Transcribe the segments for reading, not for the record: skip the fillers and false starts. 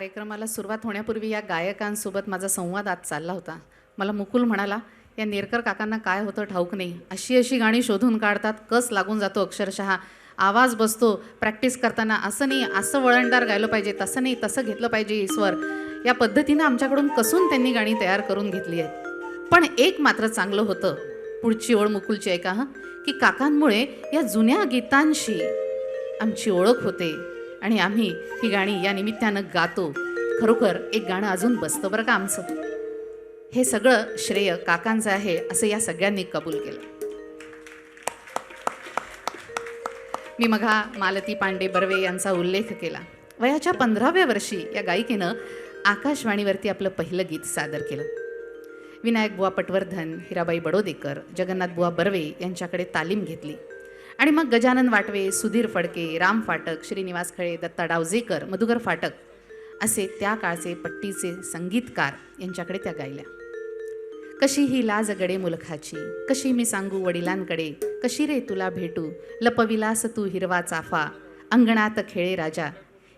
कार्यक्रमाला सुरुवात होण्यापूर्वी या गायकांसोबत माझा संवाद आज चालला होता. मला मुकुल म्हणाला, या नेरकर काकांना काय होतं ठाऊक नाही, अशी गाणी शोधून काढतात, कस लागून जातो अक्षरशः, आवाज बसतो. प्रॅक्टिस करताना असं नाही, असं वळणदार गायलं पाहिजे, तसं नाही, तसं घेतलं पाहिजे ईश्वर. या पद्धतीनं आमच्याकडून कसून त्यांनी गाणी तयार करून घेतली आहेत. पण एक मात्र चांगलं होतं, पुढची ओळ मुकुलची ऐका हं, की काकांमुळे या जुन्या गीतांशी आमची ओळख होते आणि आम्ही ही गाणी या निमित्तानं गातो. खरोखर एक गाणं अजून बसतं बरं का आमचं. हे सगळं श्रेय काकांचं आहे असं या सगळ्यांनी कबूल केलं. मी मघा मालती पांडे बर्वे यांचा उल्लेख केला. वयाच्या 15व्या वर्षी या गायिकेनं आकाशवाणीवरती आपलं पहिलं गीत सादर केलं. विनायक बुवा पटवर्धन, हिराबाई बडोदेकर, जगन्नाथ बुवा बर्वे यांच्याकडे तालीम घेतली आणि मग गजानन वाटवे, सुधीर फडके, राम फाटक, श्रीनिवास खळे, दत्ता डावजेकर, मधुकर फाटक असे त्या काळचे पट्टीचे संगीतकार यांच्याकडे त्या गायल्या. कशी ही लाज गडे मुलखाची, कशी मी सांगू वडिलांकडे, कशी रे तुला भेटू, लपविलास तू हिरवा चाफा, अंगणात खेळे राजा.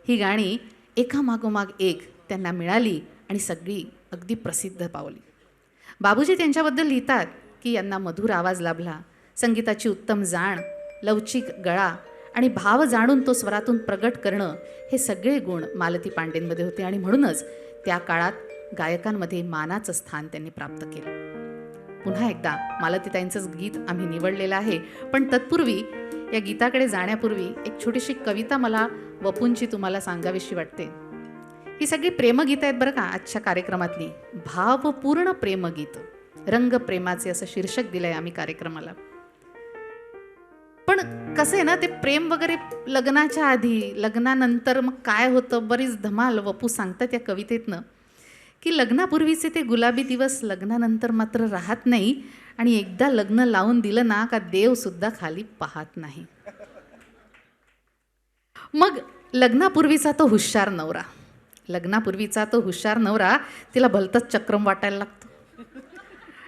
ही गाणी एकामागोमाग एक त्यांना मिळाली आणि सगळी अगदी प्रसिद्ध पावली. बाबूजी त्यांच्याबद्दल लिहितात की यांना मधुर आवाज लाभला, संगीताची उत्तम जाण, लवचिक गळा आणि भाव जाणून तो स्वरातून प्रगट करणं, हे सगळे गुण मालती पांडेंमध्ये होते आणि म्हणूनच त्या काळात गायकांमध्ये मानाचं स्थान त्यांनी प्राप्त केलं. पुन्हा एकदा मालतीताईंचंच गीत आम्ही निवडलेलं आहे, पण तत्पूर्वी या गीताकडे जाण्यापूर्वी एक छोटीशी कविता मला वपूंची तुम्हाला सांगावीशी वाटते. ही सगळी प्रेमगीतं आहेत बरं का आजच्या कार्यक्रमातली, भावपूर्ण प्रेमगीत, रंग प्रेमाचे असं शीर्षक दिलंय आम्ही कार्यक्रमाला. पण कसं आहे ना, ते प्रेम वगैरे लग्नाच्या आधी, लग्नानंतर मग काय होतं, बरीच धमाल वपू सांगतात या कवितेतनं की लग्नापूर्वीचे ते गुलाबी दिवस लग्नानंतर मात्र राहत नाही आणि एकदा लग्न लावून दिलं ना का देवसुद्धा खाली पाहत नाही. मग लग्नापूर्वीचा तो हुशार नवरा, लग्नापूर्वीचा तो हुशार नवरा तिला भलतंच चक्रम वाटायला लागतो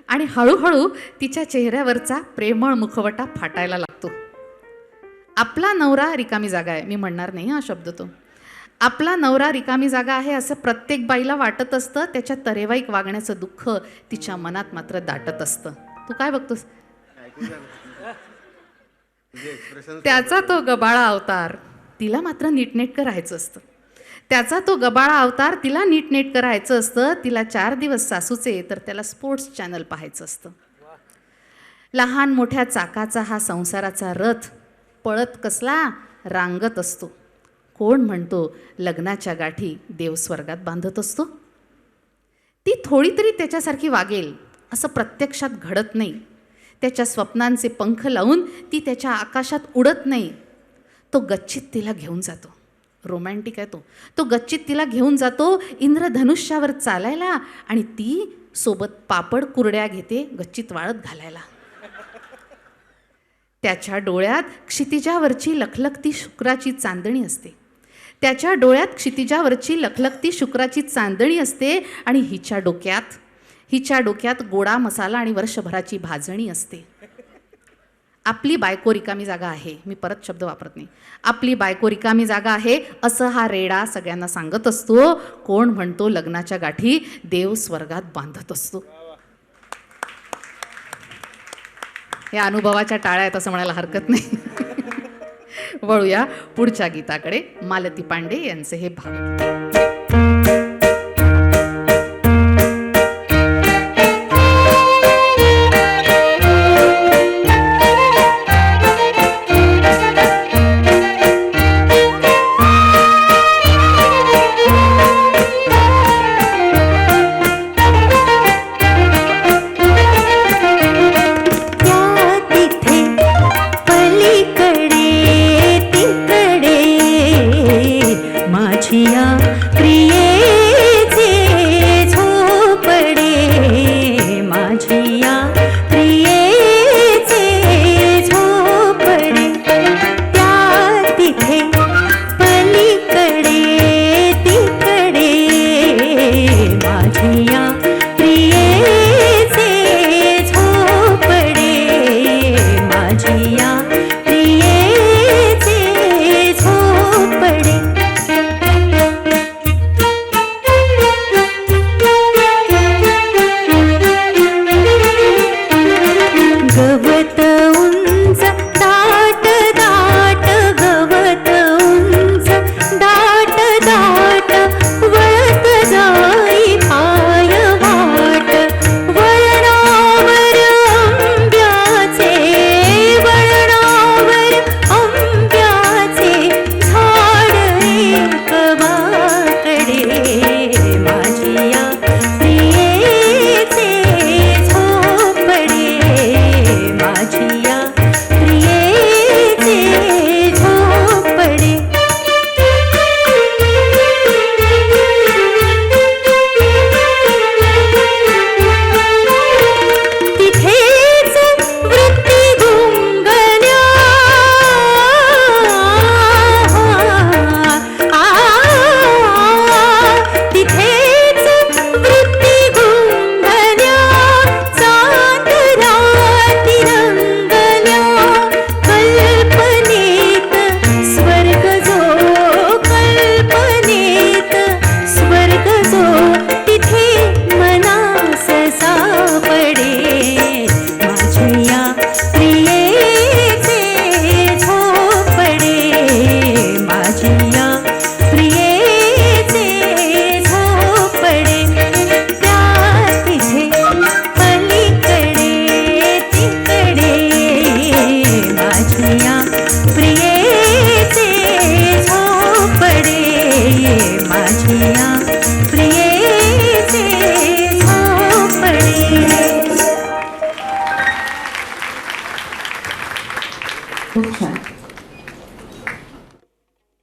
आणि हळूहळू तिच्या चेहऱ्यावरचा प्रेमळ मुखवटा फाटायला लागतो. आपला नवरा रिकामी जागा आहे, मी म्हणणार नाही हा शब्द तो, आपला नवरा रिकामी जागा आहे असं प्रत्येक बाईला वाटत असतं. त्याच्या तरेवाईक वागण्याचं दुःख तिच्या मनात मात्र दाटत असतं. तू काय बघतोस? त्याचा तो गबाळा अवतार तिला मात्र नीटनेटकं राहायचं असतं. त्याचा तो गबाळा अवतार तिला नीटनेटकं राहायचं असतं. तिला 4 दिवस सासूचे तर त्याला स्पोर्ट्स चॅनल पाहायचं असतं. लहान मोठ्या चाकाचा हा संसाराचा रथ पळत कसला रांगत असतो. कोण म्हणतो लग्नाच्या गाठी देव स्वर्गात बांधत असतो. ती थोडी तरी त्याच्यासारखी वागेल असं प्रत्यक्षात घडत नाही. त्याच्या स्वप्नांचे पंख लावून ती त्याच्या आकाशात उडत नाही. तो गच्चीत तिला घेऊन जातो. रोमॅन्टिक आहे तो गच्चीत तिला घेऊन जातो इंद्रधनुष्यावर चालायला आणि ती सोबत पापड कुरड्या घेते गच्चीत वाळत घालायला. त्याच्या डोळ्यात क्षितिजावरची लखलखती शुक्राची चांदणी असते. त्याच्या डोळ्यात क्षितिजावरची लखलखती शुक्राची चांदणी असते आणि हिच्या डोक्यात गोडा मसाला आणि वर्षभराची भाजणी असते. आपली बायको रिकामी जागा आहे, मी परत शब्द वापरत नाही, आपली बायको रिकामी जागा आहे असं हा रेडा सगळ्यांना सांगत असतो. कोण म्हणतो लग्नाच्या गाठी देव स्वर्गात बांधत असतो. या अनुभवाच्या टाळ्या आहेत असं म्हणायला हरकत नाही. वळूया पुढच्या गीताकडे. मालती पांडे यांचे हे भाव.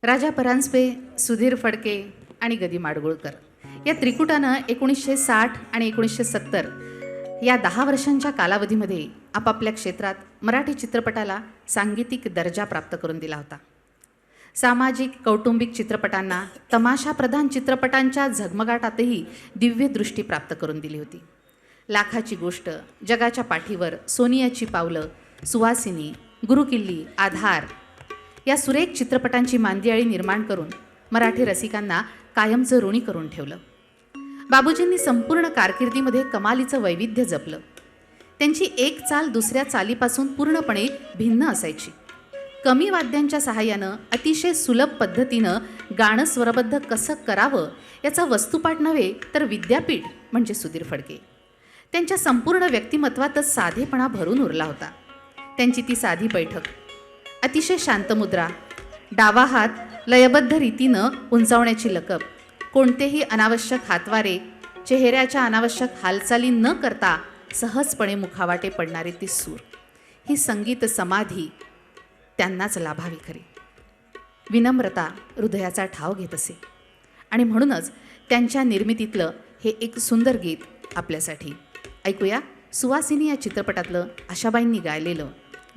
राजा परांजपे, सुधीर फडके आणि गदी माडगुळकर या त्रिकुटानं 1960 आणि 1970 या 10 वर्षांच्या कालावधीमध्ये आपापल्या क्षेत्रात मराठी चित्रपटाला सांगीतिक दर्जा प्राप्त करून दिला होता. सामाजिक कौटुंबिक चित्रपटांना तमाशाप्रधान चित्रपटांच्या झगमगाटातही दिव्य दृष्टी प्राप्त करून दिली होती. लाखाची गोष्ट, जगाच्या पाठीवर, सोनियाची पावलं, सुवासिनी, गुरुकिल्ली, आधार या सुरेख चित्रपटांची मांदियाळी निर्माण करून मराठी रसिकांना कायमचं ऋणी करून ठेवलं. बाबूजींनी संपूर्ण कारकिर्दीमध्ये कमालीचं वैविध्य जपलं. त्यांची एक चाल दुसऱ्या चालीपासून पूर्णपणे भिन्न असायची. कमी वाद्यांच्या सहाय्यानं अतिशय सुलभ पद्धतीनं गाणं स्वरबद्ध कसं करावं याचा वस्तुपाठ नव्हे तर विद्यापीठ म्हणजे सुधीर फडके. त्यांच्या संपूर्ण व्यक्तिमत्वातच साधेपणा भरून उरला होता. त्यांची ती साधी बैठक, अतिशय शांत मुद्रा, डावा हात लयबद्ध रीतीनं उंचावण्याची लकब, कोणतेही अनावश्यक हातवारे, चेहऱ्याच्या अनावश्यक हालचाली न करता सहजपणे मुखावाटे पडणारे ती सूर, ही संगीत समाधी त्यांनाच लाभावी खरी. विनम्रता हृदयाचा ठाव घेत असे आणि म्हणूनच त्यांच्या निर्मितीतलं हे एक सुंदर गीत आपल्यासाठी ऐकूया. सुवासिनी या चित्रपटातलं आशाबाईंनी गायलेलं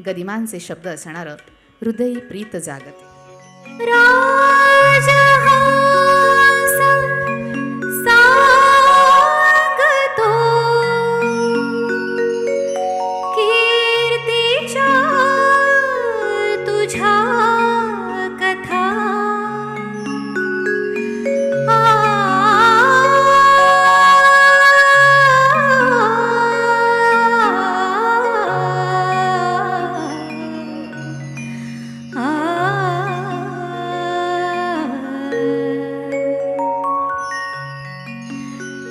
गदिमांचे शब्द असणारं हृदयी प्रीत जागते.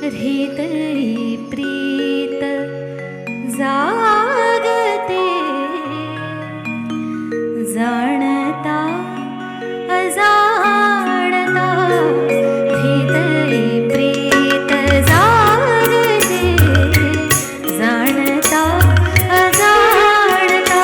हृदयी प्रीत जागते, जाणता अजाणता. हृदयी प्रीत जागते, जाणता अजाणता.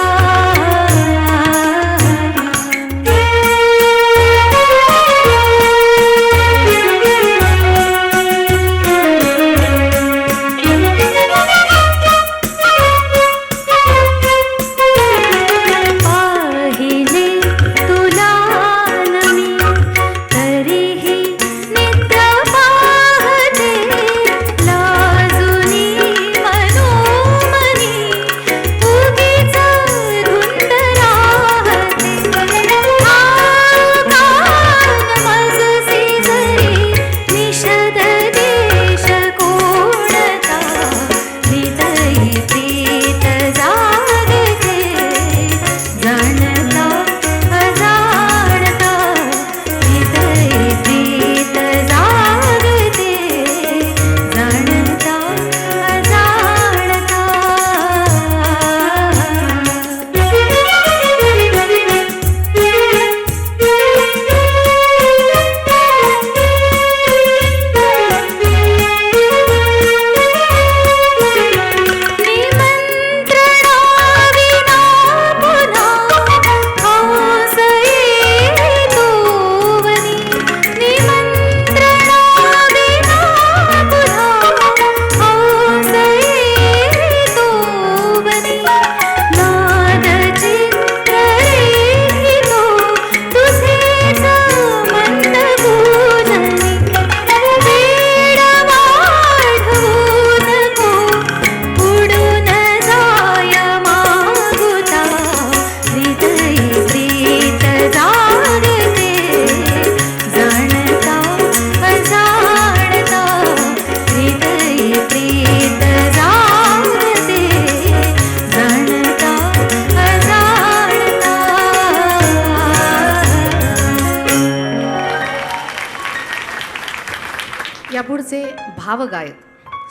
यापुढचे भावगायक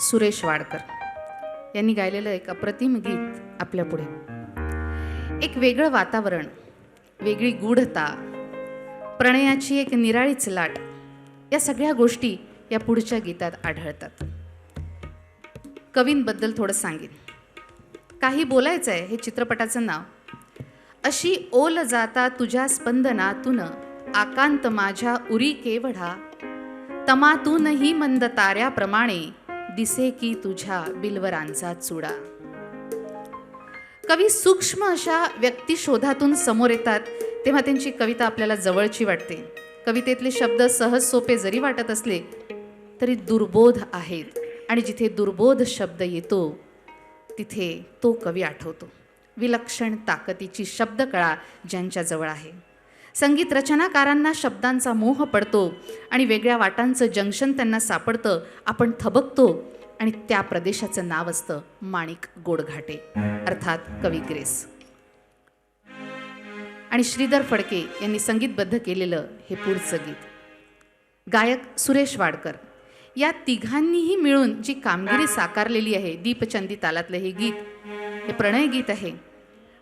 सुरेश वाडकर यांनी गायलेलं एक अप्रतिम गीत आपल्यापुढे. एक वेगळं वातावरण, वेगळी गूढता, प्रणयाची एक निराळीच लाट, या सगळ्या गोष्टी या पुढच्या गीतात आढळतात. कवींबद्दल थोडं सांगेन. काही बोलायचं आहे हे चित्रपटाचं नाव. अशी ओल जाता तुझ्या स्पंदनातून आकांत माझ्या उरी केवढा, तमातूनही मंद ताऱ्याप्रमाणे दिसे की तुझ्या बिलवरांचा चुडा. कवी सूक्ष्म अशा व्यक्ती शोधातून समोर येतात तेव्हा त्यांची कविता आपल्याला जवळची वाटते. कवितेतले शब्द सहज सोपे जरी वाटत असले तरी दुर्बोध आहेत, आणि जिथे दुर्बोध शब्द येतो तिथे तो कवी आठवतो. विलक्षण ताकदीची शब्दकळा ज्यांच्याजवळ आहे. संगीत रचनाकारांना शब्दांचा मोह पडतो आणि वेगळ्या वाटांचं जंक्शन त्यांना सापडतं. आपण थबकतो आणि त्या प्रदेशाचं नाव असतं माणिक गोडघाटे, अर्थात कवी ग्रेस. आणि श्रीधर फडके यांनी संगीतबद्ध केलेलं हे पुढचं गीत. गायक सुरेश वाडकर या तिघांनीही मिळून जी कामगिरी साकारलेली आहे, दीपचंदी तालातलं हे गीत, हे प्रणय गीत आहे.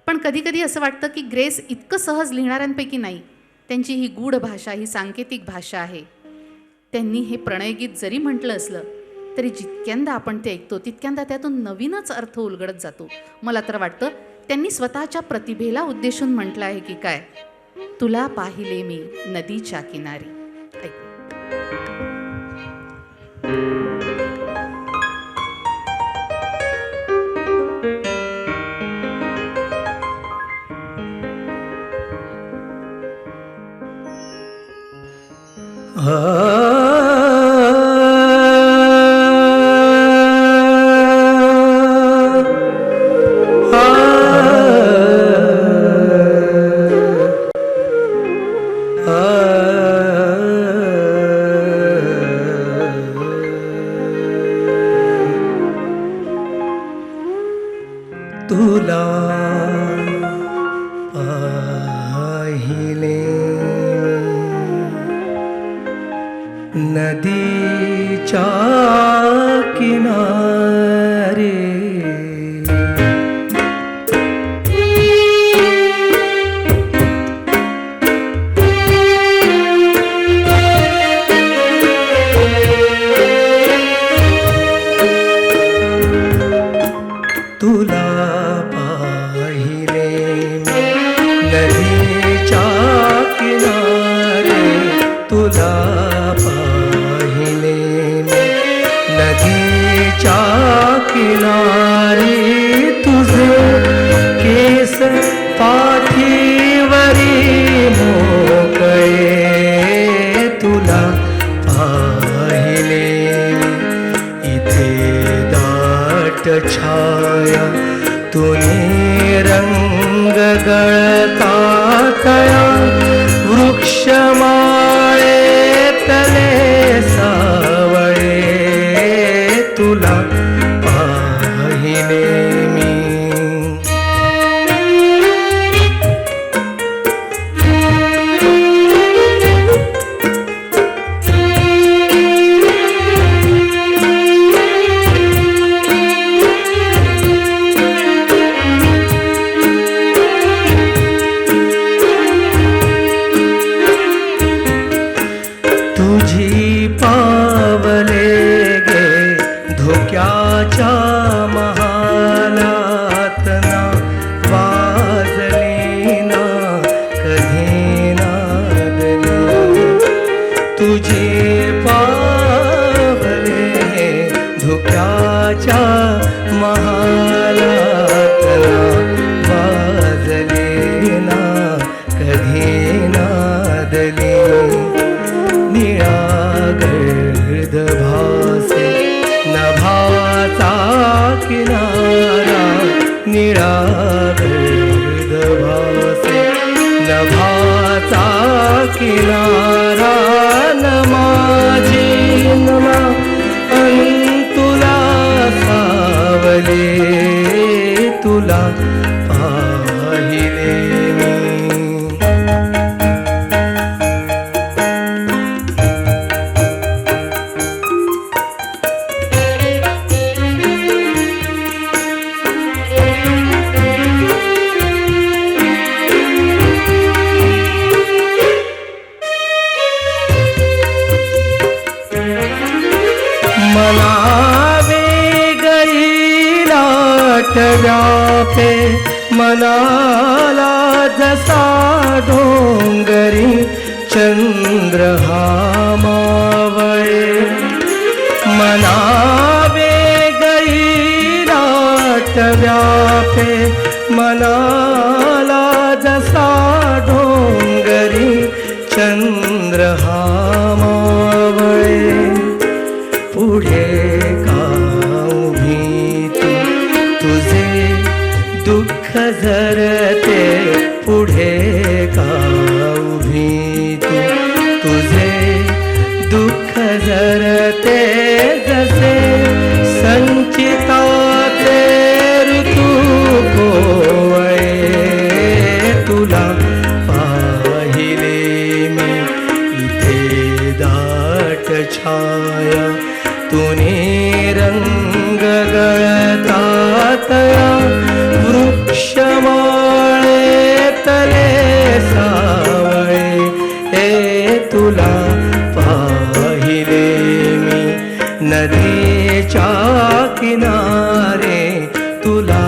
पण कधीकधी असं वाटतं की ग्रेस इतकं सहज लिहिणाऱ्यांपैकी नाही. त्यांची ही गूढ भाषा, ही सांकेतिक भाषा आहे. त्यांनी हे प्रणयगीत जरी म्हटलं असलं तरी जितक्यांदा आपण ते ऐकतो तितक्यांदा त्यातून नवीनच अर्थ उलगडत जातो. मला तर वाटतं त्यांनी स्वतःच्या प्रतिभेला उद्देशून म्हटलं आहे की काय, तुला पाहिले मी नदीच्या किनारी. ऐक. तुला पाहिले नदीच्या किनारे, तुला पाहिले नदीच्या किनारे, तुला पाहिले नदीच्या किनारी, तुझे केस पाठीवरी मोकळे, तुला पाहिले इथे दाट छाया, तुने रंग गळता तया, वृक्षमाळेतले सावळे, तुला पाहिले मी. तुझी पावले गे धोक्याच्या महालात ना, वाजली ना कधी नादली. तुझी पावले धोक्याच्या महालात ना, वाजली ना कधी नादली. निळा गर्द भासे नभाचा किनारा, निळा गर्द भासे नभाचा किनारा, नमाजी नमा अंतुला सावले, तुला पाहिले मी. मना वेगळी लाट व्यापे, मनाला जसा डोंगरी चंद्र हा मावळे मनावे गई लाट व्यापे मनाला जसा डोंगरी चंद्र हा मावळे पुढे का उभी तू तुझे दुःख झरते पुढे का उभी तू तुझे दुःख झरते जसे संचिताचे ऋतू कोवळे तुला पाहिले मी इथे दाट छाया तुने रंग गळता तया वृक्षमाळे तले सावळे हे तुला पाहिले मी नदीच्या किनारे तुला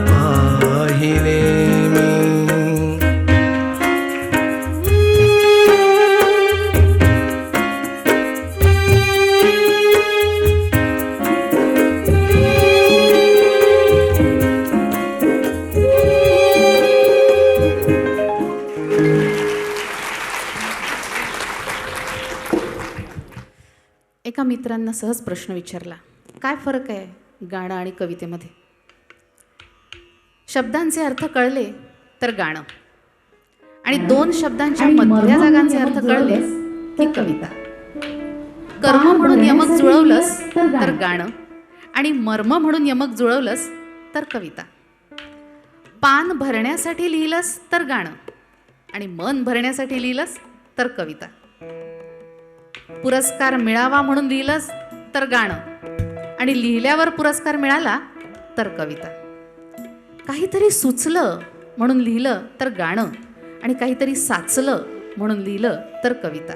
पाहिले मी एका मित्रांना सहज प्रश्न विचारला, काय फरक आहे गाणं आणि कवितेमध्ये? शब्दांचे अर्थ कळले तर गाणं, आणि दोन शब्दांच्या मधल्या जागांचे अर्थ कळले की कविता. कर्म म्हणून यमक जुळवलंस तर गाणं, आणि मर्म म्हणून यमक जुळवलंस तर कविता. पान भरण्यासाठी लिहिलंस तर गाणं, आणि मन भरण्यासाठी लिहिलंस तर कविता. पुरस्कार मिळावा म्हणून लिहिलंस तर गाणं, आणि लिहिल्यावर पुरस्कार मिळाला तर कविता. काहीतरी सुचलं म्हणून लिहिलं तर गाणं, आणि काहीतरी साचलं म्हणून लिहिलं तर कविता.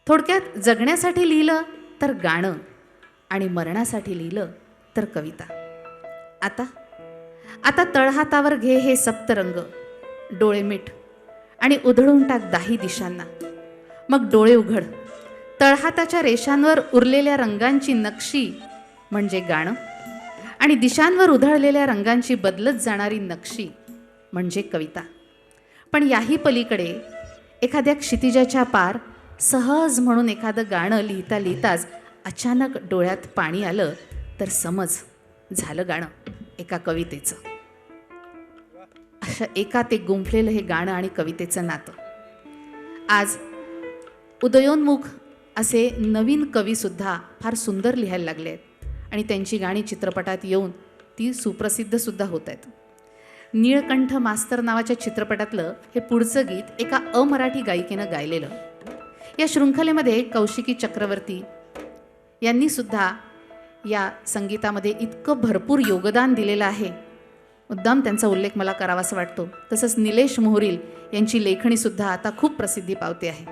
थोडक्यात जगण्यासाठी लिहिलं तर गाणं, आणि मरणासाठी लिहिलं तर कविता. आता तळहातावर घे हे सप्तरंग, डोळे मिट आणि उधळून टाक दाही दिशांना. मग डोळे उघड, तळहाताच्या रेषांवर उरलेल्या रंगांची नक्षी म्हणजे गाणं, आणि दिशांवर उधळलेल्या रंगांची बदलत जाणारी नक्षी म्हणजे कविता. पण याही पलीकडे एखाद्या क्षितिजाच्या पार सहज म्हणून एखादं गाणं लिहिता लिहिताच अचानक डोळ्यात पाणी आलं तर समज झालं गाणं एका कवितेचं. अशा एकात एक गुंफलेलं हे गाणं आणि कवितेचं नातं. आज उदयोन्मुख असे नवीन कवीसुद्धा फार सुंदर लिहायला लागले आहेत, आणि त्यांची गाणी चित्रपटात येऊन ती सुप्रसिद्धसुद्धा होत आहेत. नीळकंठ मास्तर नावाच्या चित्रपटातलं हे पुढचं गीत एका अमराठी गायिकेनं गायलेलं. या शृंखलेमध्ये कौशिकी चक्रवर्ती यांनीसुद्धा या संगीतामध्ये इतकं भरपूर योगदान दिलेलं आहे, मुद्दाम त्यांचा उल्लेख मला करावासा वाटतो. तसंच निलेश मोहरील यांची लेखणीसुद्धा आता खूप प्रसिद्धी पावते आहे.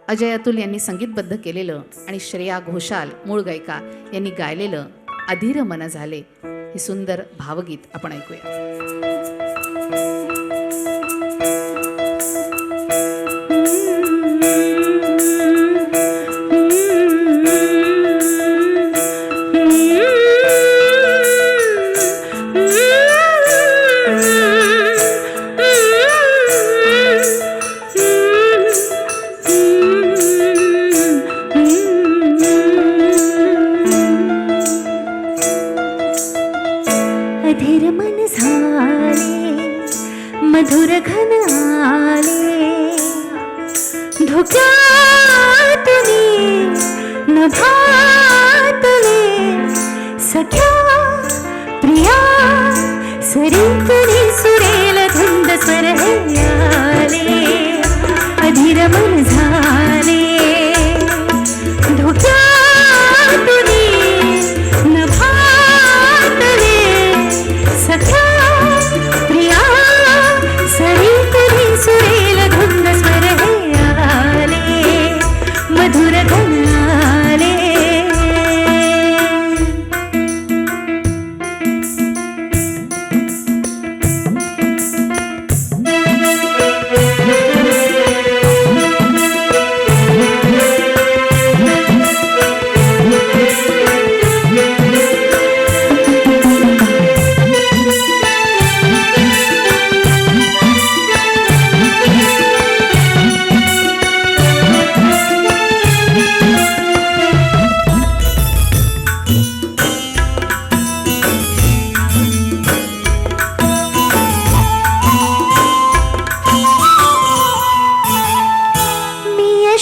अजय अतुल यांनी संगीतबद्ध केलेलं आणि श्रेया घोषाल मूळ गायिका यांनी गायलेलं अधीर मन झाले हे सुंदर भावगीत आपण ऐकूया. अधीर मन झाले मधुर घन आले धोक्यातुनी नभातले सख्या प्रिया सरीतुनी सुरेल धुंद स्वर आले अधीर मन झाले धोक्यातुनी नभातले सख्या प्रिया सरीतुनी सुरेल धुंद स्वर आले मधुर घन आले.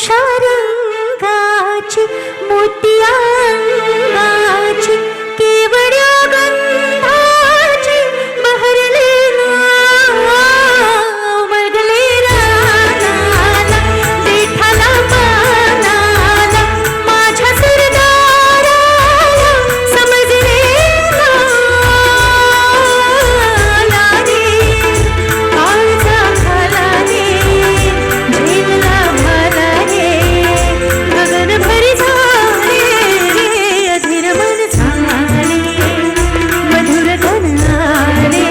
उषा रंगाची मोतिया अंगाची केवड्या गंधाची बहरले उमगले रानाला देठाला पानाला माझ्या सरदाराला समजले मला रे काळजा खाला रे झेलला भाला रे गगन भरी झाले रे अधीर मन झाले मधुर गण आले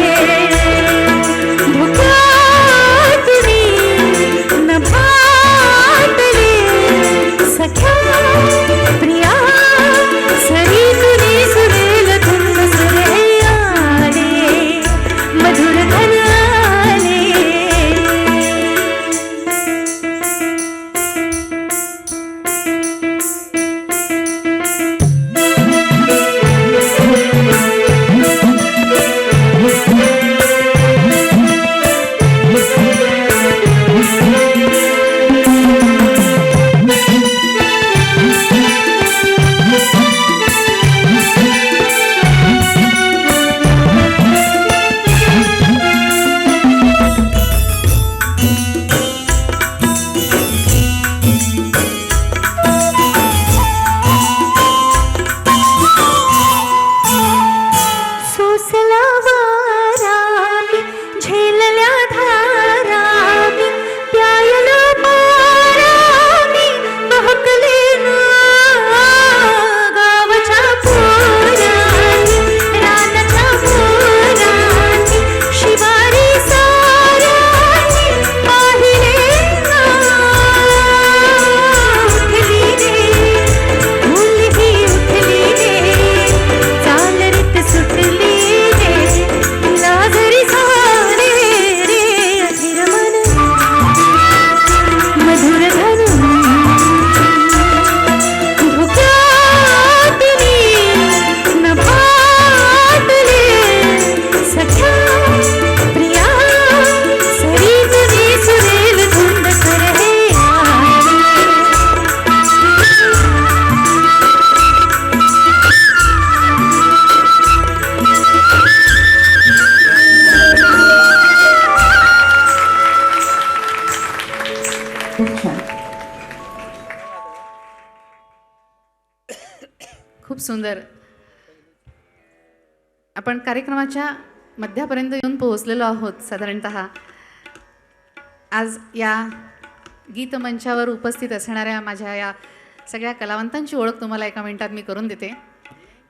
धुक्यातुनी नभातले सख्या प्रिया सरीतुनी सुरेल धुंद सुरे आले मधुर गण आले सोसला वारामी झेलल्या धारामी प्यायला मारामी बहकले गावच्या पोरांनी रानाच्या पोरांनी शिवारी साऱ्यांनी पाहिले उठली रे मुलगी उठली रे चालरीत सुटली रे लाजरी झाले रे अधीर मन मधुर धन धुक्यातुनी नभातले सख्या प्रिया सरीतुनी सुरेल धुंद सुरे आले खूप सुंदर. आपण कार्यक्रमाच्या मध्यापर्यंत येऊन पोहोचलेलो आहोत साधारणतः. आज या गीतमंचावर उपस्थित असणाऱ्या माझ्या या सगळ्या कलावंतांची ओळख तुम्हाला एका मिनिटात मी करून देते.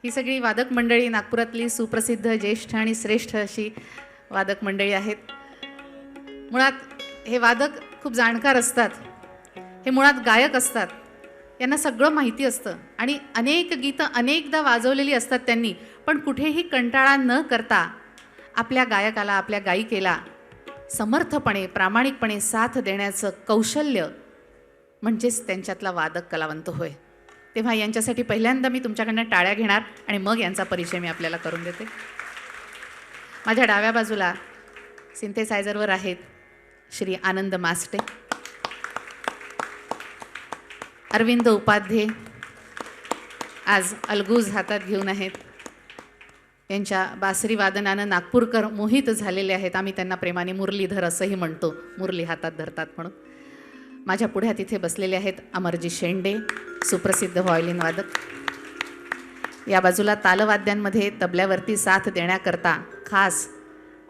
ही सगळी वादक मंडळी नागपुरातली सुप्रसिद्ध ज्येष्ठ आणि श्रेष्ठ अशी वादक मंडळी आहेत. मुळात हे वादक खूप जाणकार असतात, हे मुळात गायक असतात, यांना सगळं माहिती असतं आणि अनेक गीतं अनेकदा वाजवलेली असतात त्यांनी, पण कुठेही कंटाळा न करता आपल्या गायकाला आपल्या गायिकेला समर्थपणे प्रामाणिकपणे साथ देण्याचं कौशल्य म्हणजेच त्यांच्यातला वादक कलावंत होय. तेव्हा यांच्यासाठी पहिल्यांदा मी तुमच्याकडनं टाळ्या घेणार आणि मग यांचा परिचय मी आपल्याला करून देते. माझ्या डाव्या बाजूला सिंथेसायझरवर आहेत श्री आनंद मास्टे, अरविंद उपाध्ये आज अलगूज हातात घेऊन आहेत. यांच्या बासरी वादनानं नागपूरकर मोहित झालेले आहेत. आम्ही त्यांना प्रेमाने मुरलीधर असंही म्हणतो, मुरली हातात धरतात म्हणून. माझ्या पुढ्यात इथे बसलेले आहेत अमरजी शेंडे, सुप्रसिद्ध व्हायोलिन वादक. या बाजूला तालवाद्यांमध्ये तबल्यावरती साथ देण्याकरता खास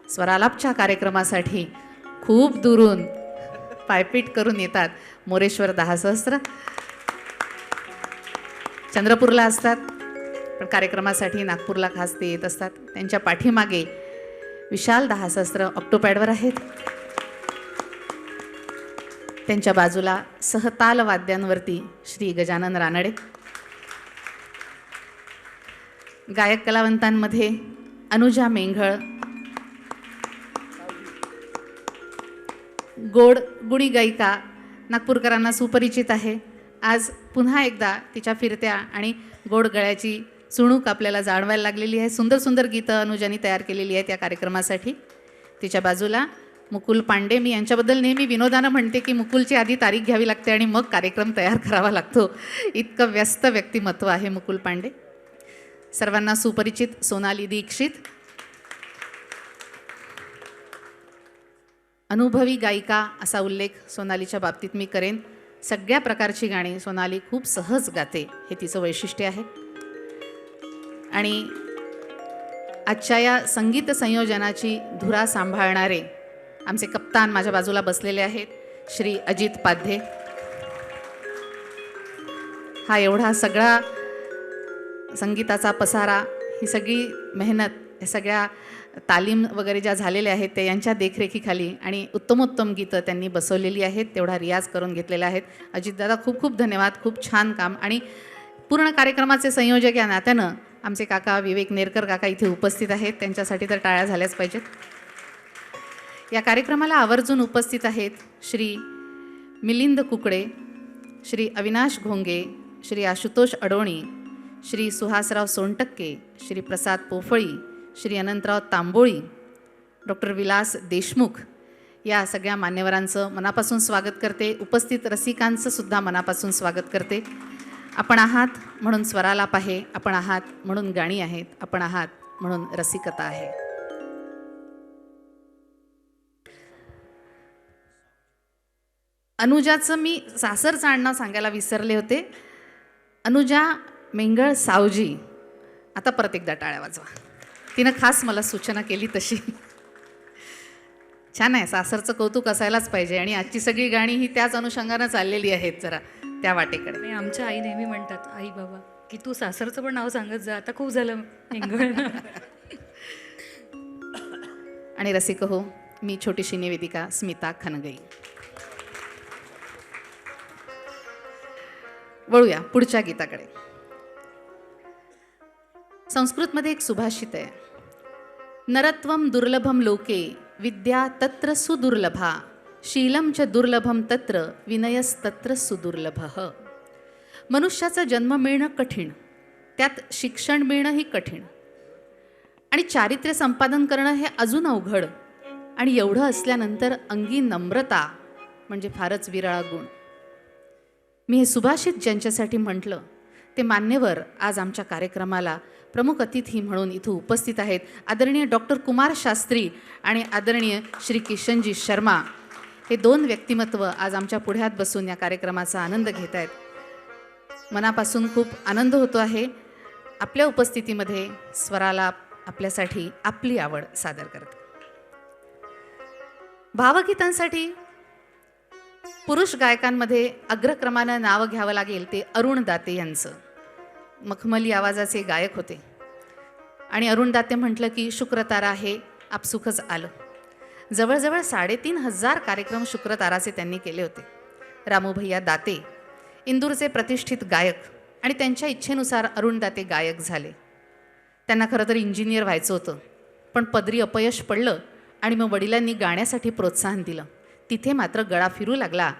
स्वरालापच्या कार्यक्रमासाठी खूप दुरून पायपीट करून येतात मोरेश्वर 10 सहस्त्र. चंद्रपूरला असतात पण कार्यक्रमासाठी नागपूरला खास ते येत असतात. त्यांच्या पाठीमागे विशाल 10 सहस्त्र ऑक्टोपॅडवर आहेत. त्यांच्या बाजूला सहताल वाद्यांवरती श्री गजानन रानडे. गायक कलावंतांमध्ये अनुजा मेंघळ, गोड गुणी गायिका, नागपूरकरांना सुपरिचित आहे. आज पुन्हा एकदा तिच्या फिरत्या आणि गोड गळ्याची चुणूक आपल्याला जाणवायला लागलेली आहे. सुंदर सुंदर गीतं अनुजानी तयार केलेली आहेत या कार्यक्रमासाठी. तिच्या बाजूला मुकुल पांडे. मी यांच्याबद्दल नेहमी विनोदानं म्हणते की मुकुलची आधी तारीख घ्यावी लागते आणि मग कार्यक्रम तयार करावा लागतो. इतकं व्यस्त व्यक्तिमत्व आहे मुकुल पांडे. सर्वांना सुपरिचित सोनाली दीक्षित. अनुभवी गायिका असा उल्लेख सोनालीच्या बाबतीत मी करेन. सगळ्या प्रकारची गाणी सोनाली खूप सहज गाते, हे तिचं वैशिष्ट्य आहे. आणि आजच्या या संगीत संयोजनाची धुरा सांभाळणारे आमचे कप्तान माझ्या बाजूला बसलेले आहेत, श्री अजित पाध्ये. हा एवढा सगळा संगीताचा पसारा, ही सगळी मेहनत, या सगळ्या तालीम वगैरे ज्या झालेल्या आहेत ते यांच्या देखरेखीखाली आणि उत्तमोत्तम गीतं त्यांनी बसवलेली आहेत, तेवढा रियाज करून घेतलेला आहेत. अजितदादा खूप खूप धन्यवाद, खूप छान काम. आणि पूर्ण कार्यक्रमाचे संयोजक या नात्यानं आमचे काका विवेक नेरकर काका इथे उपस्थित आहेत, त्यांच्यासाठी तर टाळ्या झाल्याच पाहिजेत. या कार्यक्रमाला आवर्जून उपस्थित आहेत श्री मिलिंद कुकडे, श्री अविनाश घोंगे, श्री आशुतोष अडोणी, श्री सुहासराव सोनटक्के, श्री प्रसाद पोफळी, श्री अनंतराव तांबोळी, डॉक्टर विलास देशमुख. या सगळ्या मान्यवरांचं मनापासून स्वागत करते. उपस्थित रसिकांचं सुद्धा मनापासून स्वागत करते. आपण आहात म्हणून स्वरालाप आहे, आपण आहात म्हणून गाणी आहेत, आपण आहात म्हणून रसिकता आहे. अनुजाचं मी सासरचं आडनाव सांगायला विसरले होते. अनुजा मेंगळ सावजी. आता परत एकदा टाळ्या वाजवा. तिनं खास मला सूचना केली तशी. छान आहे, सासरचं कौतुक असायलाच पाहिजे. आणि आजची सगळी गाणी ही त्याच अनुषंगानं चाललेली आहेत, जरा त्या वाटेकडे. आणि आमच्या आई नेहमी म्हणतात, आई बाबा, की तू सासरचं पण नाव सांगत जा, आता खूप झालं मेंगळ. आणि रसिक हो, मी छोटीशी निवेदिका स्मिता खनगई. वळूया पुढच्या गीताकडे. संस्कृतमध्ये एक सुभाषित आहे, नरत्वम दुर्लभम लोके विद्या तत्र सुदुर्लभा शीलम च दुर्लभम तत्र विनयस्तत्र सुदुर्लभः. मनुष्याचा जन्म मिळणं कठीण, त्यात शिक्षण मिळणंही कठीण, आणि चारित्र्य संपादन करणं हे अजून अवघड. आणि एवढं असल्यानंतर अंगी नम्रता म्हणजे फारच विरळा गुण. मी हे सुभाषित ज्यांच्यासाठी म्हटलं ते मान्यवर आज आमच्या कार्यक्रमाला प्रमुख अतिथी म्हणून इथं उपस्थित आहेत. आदरणीय डॉक्टर कुमार शास्त्री आणि आदरणीय श्री किशनजी शर्मा हे दोन व्यक्तिमत्व आज आमच्या पुढ्यात बसून या कार्यक्रमाचा आनंद घेत आहेत. मनापासून खूप आनंद होतो आहे. आपल्या उपस्थितीमध्ये स्वराला आपल्यासाठी आपली आवड सादर करते. भावगीतांसाठी पुरुष गायकांमध्ये अग्रक्रमानं नाव घ्यावं लागेल ते अरुण दाते यांचं. मखमली आवाजाचे गायक होते आणि अरुण दाते म्हटलं की शुक्रतारा हे आपसुकच आलं. जवळजवळ 3,500 कार्यक्रम शुक्रताराचे त्यांनी केले होते. रामूभैया दाते इंदूरचे प्रतिष्ठित गायक, आणि त्यांच्या इच्छेनुसार अरुण दाते गायक झाले. त्यांना खरं तर इंजिनियर व्हायचं होतं, पण पदरी अपयश पडलं आणि मग वडिलांनी गाण्यासाठी प्रोत्साहन दिलं. तिथे मात्र गळा फिरू लागला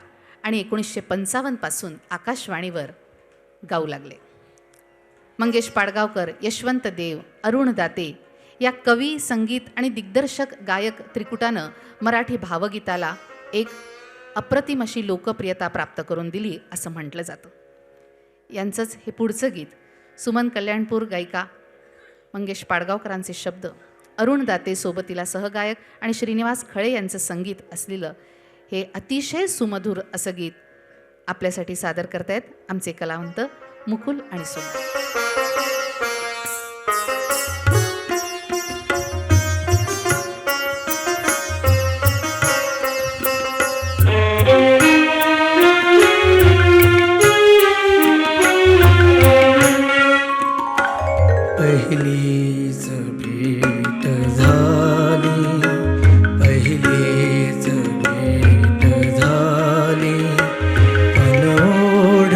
आणि 1955 पासून आकाशवाणीवर गाऊ लागले. मंगेश पाडगावकर, यशवंत देव, अरुण दाते या कवी, संगीत आणि दिग्दर्शक गायक त्रिकुटानं मराठी भावगीताला एक अप्रतिम अशी लोकप्रियता प्राप्त करून दिली असं म्हटलं जातं. यांचंच हे पुढचं गीत सुमन कल्याणपूर गायिका मंगेश पाडगावकरांचे शब्द, अरुण दाते सोबतीला सहगायक आणि श्रीनिवास खळे यांचं संगीत असलेलं हे अतिशय सुमधुर असं गीत आपल्यासाठी सादर करतायत आमचे कलावंत मुकुल आणि सोनल. पहिलीच भेट झाली, पहिलीच भेट झाली, अनोढ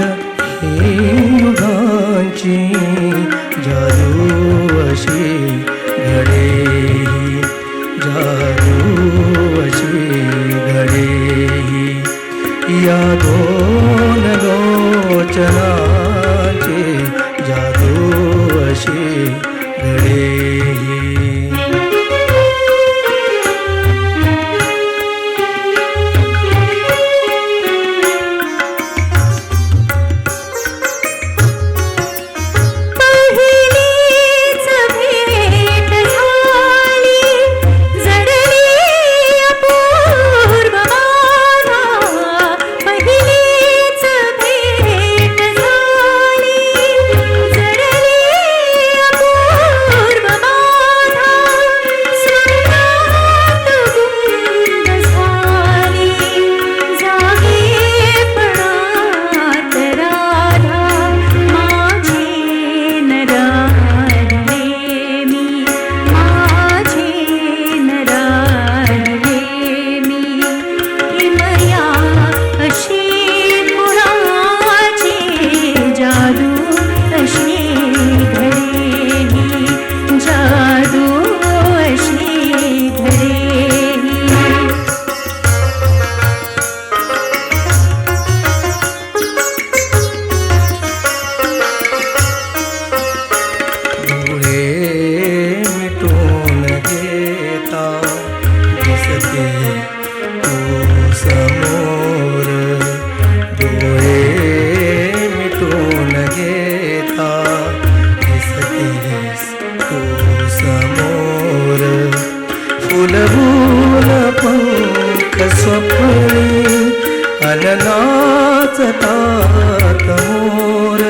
ही युगांची जादू अशी घडे, जादू अशी घडे, या दोन लोचनाची जादू अशी घडे. नाचतात मोर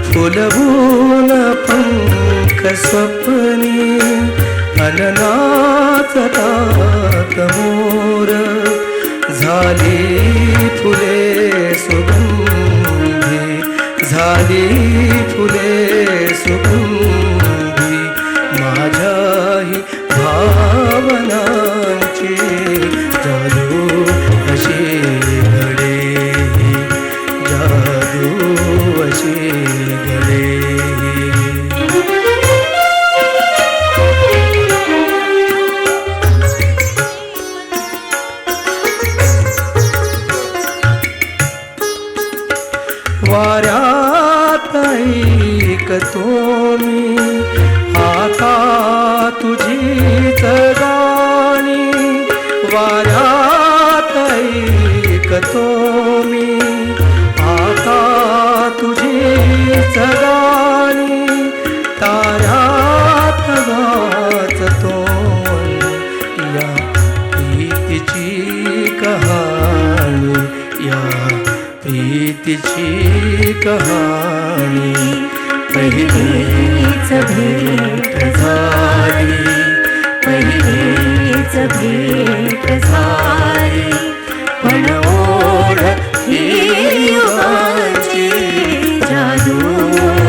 फुलवून पंख स्वप्नी अननाचतात मोर झाली फुले सुगंधी झाली फुले सुगंधी माझ्याही भावनांची जादू अशी घडे जादू अशी घडे वाऱ्यात ऐकतो मी आता तुझीच गाणी वाऱ्यात ऐकतो मी आता तुझीच गाणी ताऱ्यात वाचतो या प्रीतीची कहाणी या प्रीतीची कहाणी पहिलीच भेट झाली पहिलीच भेट झाली पण ओढ ही युगाची जादू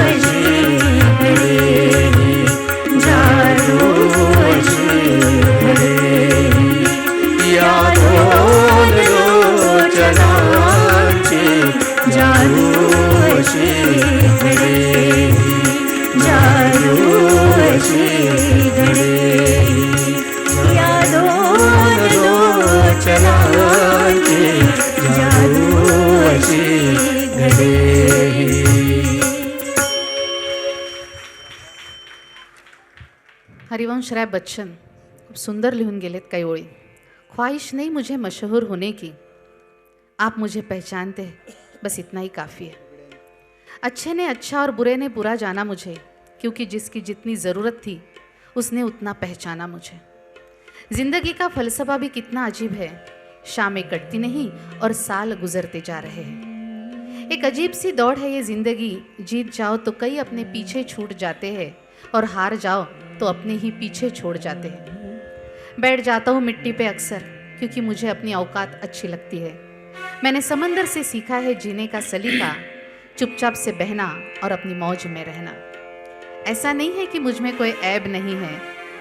अशी घडे जादू अशी घडे या दोन लोचनांची जादू अशी घडे जादू अशी घडे या दोन लोचनांची जादू अशी घडे हरिवंश राय बच्चन खूप सुंदर लिहून गेलेत काही ओळी. ख्वाहिश नहीं मुझे मशहूर होने की आप मुझे पहचानते हैं बस इतना ही काफ़ी है. अच्छे ने अच्छा और बुरे ने बुरा जाना मुझे क्योंकि जिसकी जितनी ज़रूरत थी उसने उतना पहचाना मुझे. ज़िंदगी का फ़लसफ़ा भी कितना अजीब है. शामें कटती नहीं और साल गुजरते जा रहे हैं. एक अजीब सी दौड़ है ये ज़िंदगी. जीत जाओ तो कई अपने पीछे छूट जाते हैं और हार जाओ तो अपने ही पीछे छोड़ जाते हैं. बैठ जाता हूँ मिट्टी पे अक्सर क्योंकि मुझे अपनी औकात अच्छी लगती है. मैंने समंदर से सीखा है जीने का सलीका, चुपचाप से बहना और अपनी मौज में रहना. ऐसा नहीं है कि मुझ में कोई ऐब नहीं है,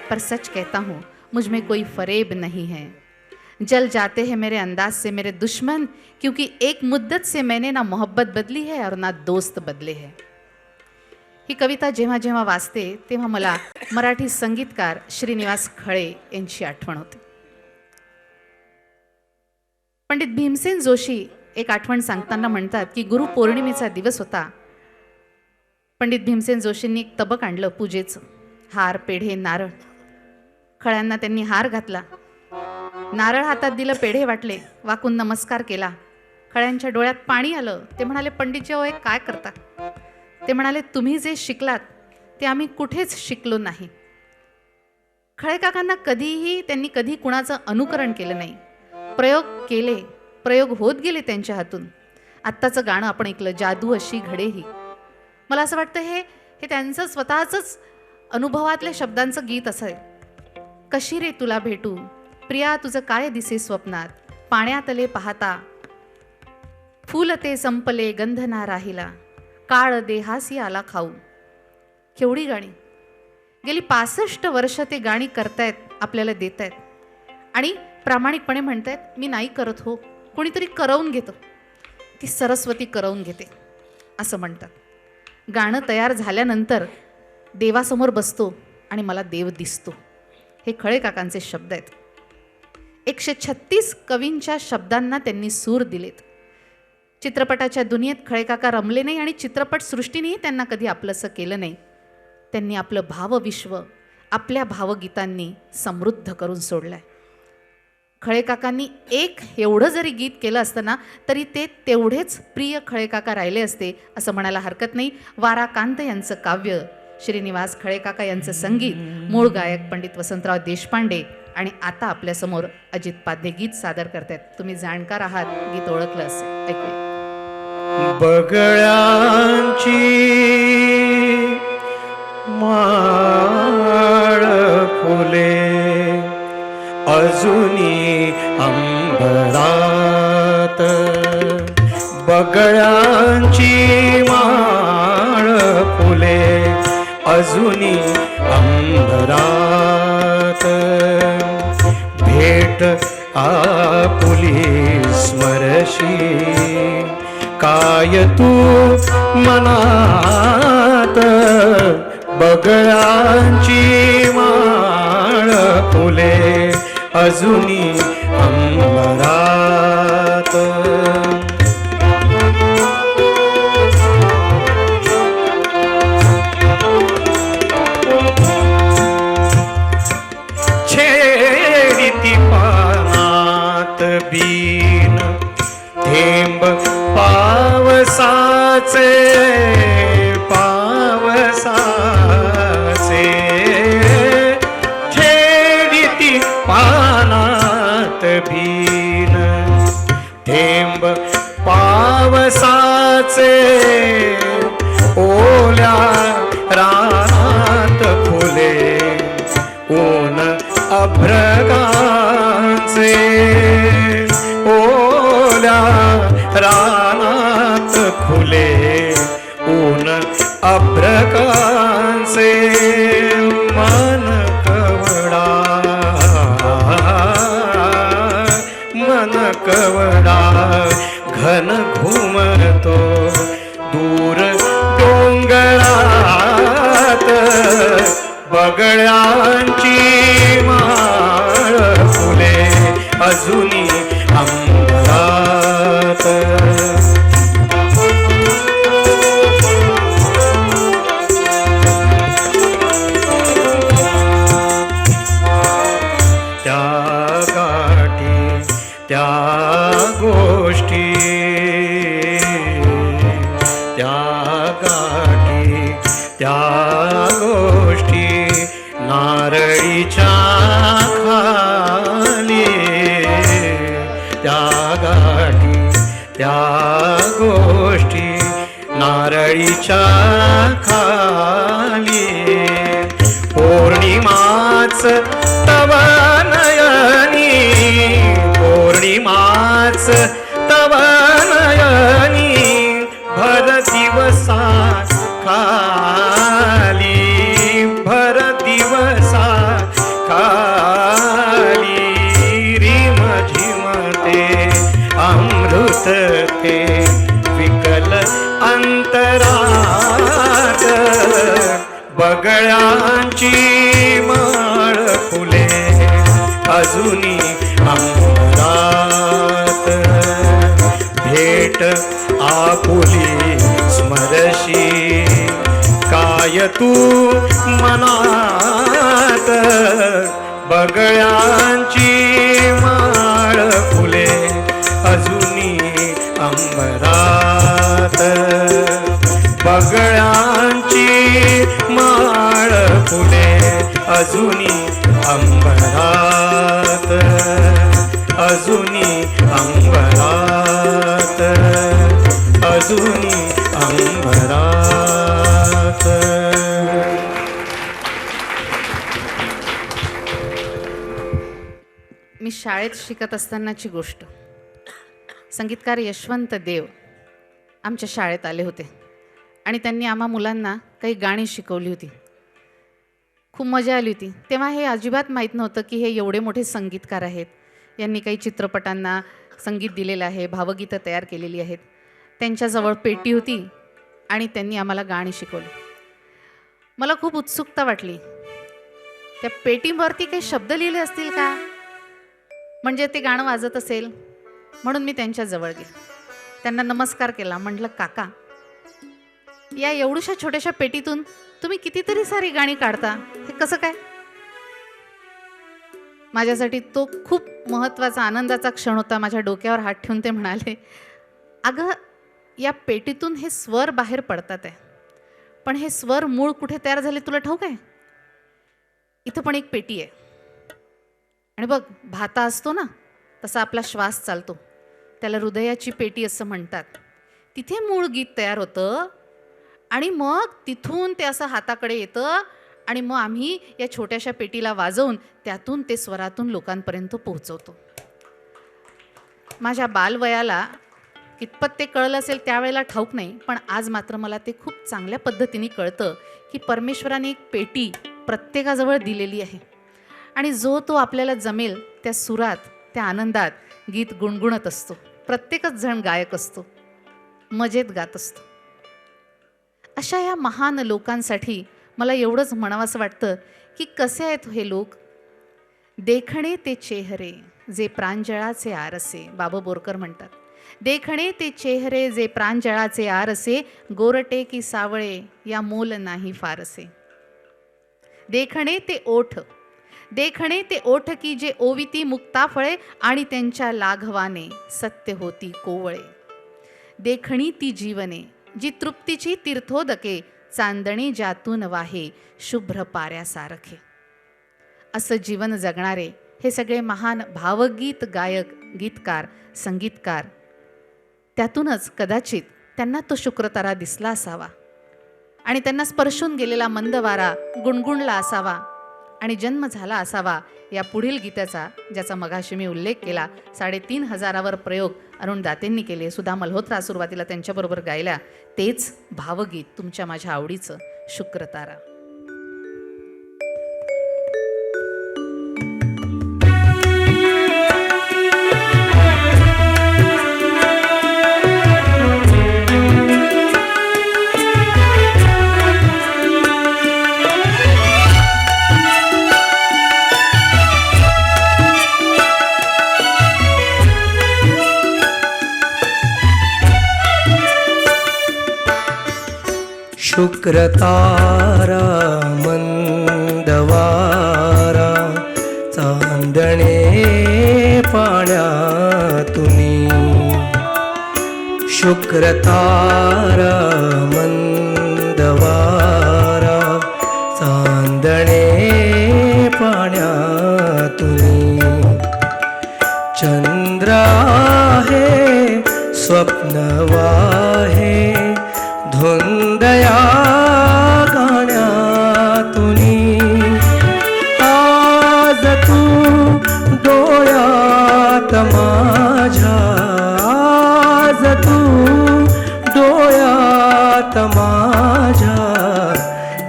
पर सच कहता हूँ मुझ में कोई फरेब नहीं है. जल जाते हैं मेरे अंदाज से मेरे दुश्मन क्योंकि एक मुद्दत से मैंने ना मोहब्बत बदली है और ना दोस्त बदले हैं. ही कविता जेव्हा जेव्हा वाचते तेव्हा मला मराठी संगीतकार श्रीनिवास खळे यांची आठवण होते. पंडित भीमसेन जोशी एक आठवण सांगताना म्हणतात की गुरुपौर्णिमेचा दिवस होता. पंडित भीमसेन जोशींनी एक तबक आणलं पूजेचं. हार पेढे नारळ. खळ्यांना त्यांनी हार घातला, नारळ हातात दिलं, पेढे वाटले, वाकून नमस्कार केला. खळ्यांच्या डोळ्यात पाणी आलं. ते म्हणाले पंडितजी अहो काय करता. ते म्हणाले तुम्ही जे शिकलात ते आम्ही कुठेच शिकलो नाही. खळे काकांना त्यांनी कधी कुणाचं अनुकरण केलं नाही. प्रयोग केले, प्रयोग होत गेले त्यांच्या हातून. आत्ताचं गाणं आपण ऐकलं जादू अशी घडे ही. मला असं वाटतं हे त्यांचं स्वतःचंच अनुभवातल्या शब्दांचं गीत असेल. कशी रे तुला भेटू प्रिया तुझं काय दिसे स्वप्नात, पाण्यातले पाहता फूल ते संपले गंध ना राहिला, काळ देहासी आला खाऊ. केवढी गाणी. गेली 65 वर्ष ते गाणी करतायत, आपल्याला देत आहेत आणि प्रामाणिकपणे म्हणतायत मी नाही करत हो, कोणीतरी करवून घेतं. ती सरस्वती करवून घेते असं म्हणतात. गाणं तयार झाल्यानंतर देवासमोर बसतो आणि मला देव दिसतो. हे खळे काकांचे शब्द आहेत. 136 कवींच्या शब्दांना त्यांनी सूर दिलेत. चित्रपटाच्या दुनियेत खळे काका रमले नाही आणि चित्रपट सृष्टीनेही त्यांना कधी आपलंसं केलं नाही. त्यांनी आपलं भावविश्व आपल्या भावगीतांनी समृद्ध करून सोडलंय. खळे काकांनी एक एवढं जरी गीत केलं असतं ना तरी ते तेवढेच प्रिय खळे काका राहिले असते असं म्हणायला हरकत नाही. वारा कांत यांचं काव्य, श्रीनिवास खळे काका यांचं संगीत, मूळ गायक पंडित वसंतराव देशपांडे आणि आता आपल्यासमोर अजित पाध्ये गीत सादर करतायत. तुम्ही जाणकार आहात, गीत ओळखलं असेल, ऐकूया. बगळ्यांची माळ फुले अजुनी अंबरात, बगळ्यांची माळ फुले अजुनी अंबरात, भेट आपुली स्मरशी काय तू मनात, बगळ्यांची माळ फुले अजुनी अंबरात. छेडिती पानात बीन थेंब पावसाचे, पावसाचे छेडिती पानात बीन थेंब पावसाचे, ओल्या रानात फुले ऊन अभ्रकांचे, ओल्या रानात खुले ऊन अभ्रकांचे, मन कवडा, मन कवडा घन घुमतो दूर डोंगरात, बगळ्यांची माळ फुले अजुनी अंबरात. त्या गाठी त्या गोष्टी, त्या गाठी त्या गोष्टी नारळीच्या खाली, त्या गाठी त्या गोष्टी नारळीच्या खाली, पौर्णिमाच तव नयनी, पौर्णिमाच तव नयनी भर दिवसा खाली, भर दिवसा खाली, रिम झिमते अमृत ते विकल अंतरात, बगळ्यांची माळ फुले अजुनी अंबरात, भेट आपुली स्मरशी काय तू मनात, बगळ्यांची माळ फुले अजुनी अंबरात, बगळ्यांची माळ फुले अजुनी अंबरात, अजुनी अंबरात, अजुनी अंबरात. मी शाळेत शिकत असतानाची गोष्ट. संगीतकार यशवंत देव आमच्या शाळेत आले होते आणि त्यांनी आम्हा मुलांना काही गाणी शिकवली होती. खूप मजा आली होती. तेव्हा हे अजिबात माहीत नव्हतं की हे एवढे मोठे संगीतकार आहेत. यांनी काही चित्रपटांना संगीत दिलेलं आहे, भावगीतं तयार केलेली आहेत. त्यांच्याजवळ पेटी होती आणि त्यांनी आम्हाला गाणी शिकवली. मला खूप उत्सुकता वाटली. त्या पेटीवरती काही शब्द लिहिले असतील का, म्हणजे ते गाणं वाजत असेल. म्हणून मी त्यांच्याजवळ गेले, त्यांना नमस्कार केला. म्हटलं, काका, या एवढ्याशा छोट्याशा पेटीतून तुम्ही कितीतरी सारी गाणी काढता, हे कसं काय? माझ्यासाठी तो खूप महत्त्वाचा आनंदाचा क्षण होता. माझ्या डोक्यावर हात ठेवून ते म्हणाले, अगं, या पेटीतून हे स्वर बाहेर पडतात आहे, पण हे स्वर मूळ कुठे तयार झाले तुला ठाऊक आहे? इथं पण एक पेटी आहे. आणि बघ, भाता असतो ना, तसा आपला श्वास चालतो, त्याला हृदयाची पेटी असं म्हणतात. तिथे मूळ गीत तयार होतं आणि मग तिथून ते असं हाताकडे येतं आणि मग आम्ही या छोट्याशा पेटीला वाजवून त्यातून ते स्वरातून लोकांपर्यंत पोहोचवतो. माझ्या बालवयाला कितपत ते कळलं असेल त्यावेळेला ठाऊक नाही, पण आज मात्र मला ते खूप चांगल्या पद्धतीने कळतं की परमेश्वराने एक पेटी प्रत्येकाजवळ दिलेली आहे आणि जो तो आपल्याला जमेल त्या सुरात, त्या आनंदात गीत गुणगुणत असतो. प्रत्येकच जण गायक असतो, मजेत गात असतो. अशा या महान लोकांसाठी मला एवढंच म्हणावंसं वाटतं की कसे आहेत हे लोक. देखणे ते चेहरे जे प्रांजळाचे आरसे, बाबा बोरकर म्हणतात. देखणे ते चेहरे जे प्रांजळाचे आरसे, गोरटे की सावळे या मोल नाही फारसे. देखणे ते ओठ की जे ओविती मुक्ता फळे आणि त्यांच्या लाघवाने सत्य होती कोवळे. देखणी ती जीवने जी तृप्तीची तीर्थोदके, चांदणी ज्यातून वाहे शुभ्र पाऱ्यासारखे. असं जीवन जगणारे हे सगळे महान भावगीत गायक, गीतकार, संगीतकार, त्यातूनच कदाचित त्यांना तो शुक्रतारा दिसला असावा आणि त्यांना स्पर्शून गेलेला मंद वारा गुणगुणला असावा आणि जन्म झाला असावा या पुढील गीताचा, ज्याचा मगाशी मी उल्लेख केला. 3,500 प्रयोग अरुण दातेंनी केले, सुधा मल्होत्रा सुरुवातीला त्यांच्याबरोबर गायल्या. तेच भावगीत तुमच्या माझ्या आवडीचं शुक्रतारा. शुक्रतारा मंदवारा चांदणे पाण्यातुनी. शुक्रतारा मंदवारा चांदणे पाण्यातुनी. चंद्र आहे स्वप्नवाहे धुंदया गाण्यातुनी. आज तू डोळ्यात माझ्या, आज तू डोळ्यात माझ्या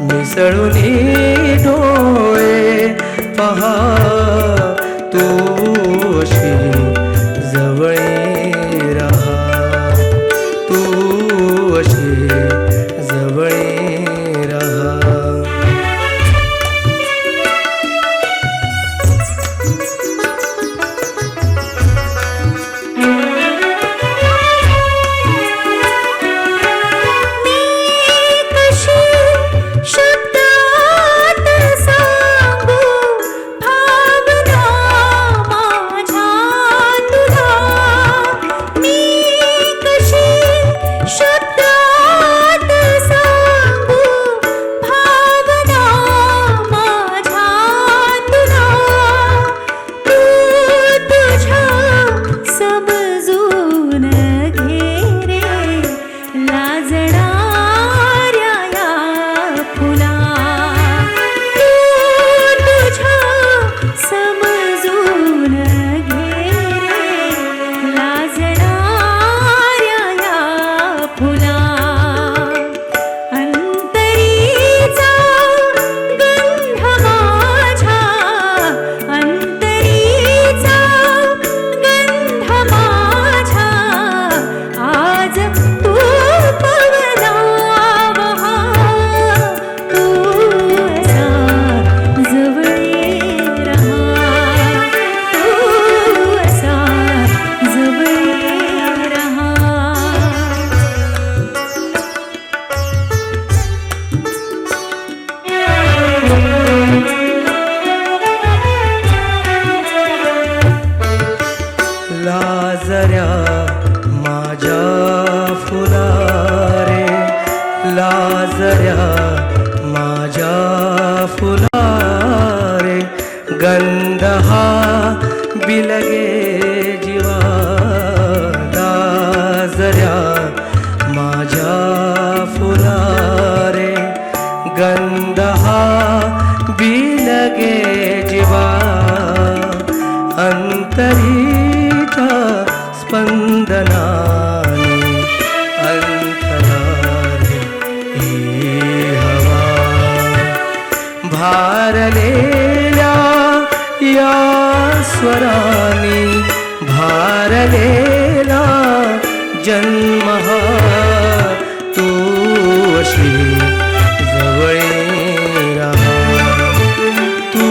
मिसळुनी डोळे पहा तू अशी जवळी रहा, तू अशी जवळी रहा. लाजऱ्या माझ्या फुला रे, लाजऱ्या माझ्या फुला रे. गंध हा बिलगे जीवा, लाजऱ्या माझ्या फुलारे गंध हा बिलगे जीवा अंतरीच्या स्पंदनाने अंतरारे ही हवा भारलेल्या या स्वराने भारलेला जन्म हा तू अशी जवळी राहा तू